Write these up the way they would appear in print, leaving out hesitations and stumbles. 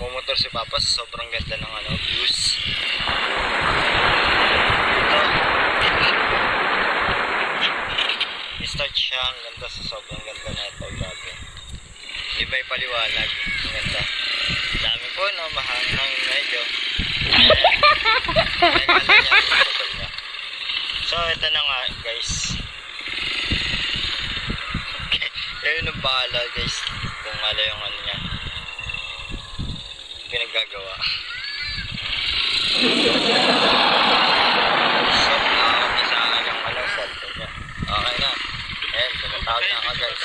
Nagmumotor si Papa sa sobrang ganda ng views. Ito. I-start siya. Ang ganda sa sobrang ganda na ito. Grabe. Hindi may paliwanag. Ang ganda. Dami po no. Mahangin medyo. So ito na nga guys. Ayun ang bahala guys. Kung ano yung niya. Pinaggagawa. So, nakakapisaan yung cellphone niya. Okay na. Ayan, tumatawag na ako guys.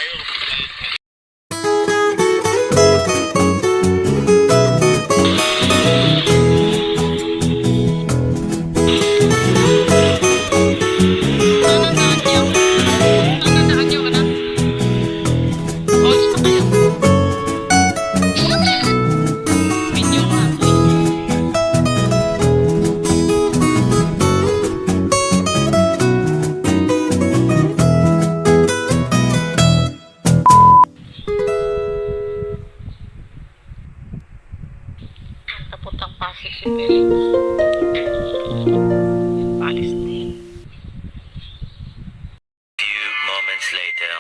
Taputang pasig si Felix. Palis na yan. Few moments later.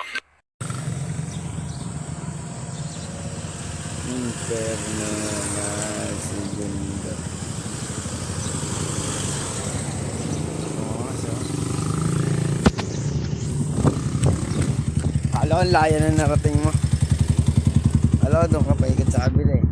Inferno na segundo. Kala ko ang layo na narating mo. Kala ko doon ka pa ikot sa kabila eh.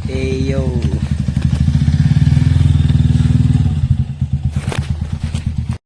Hey yo.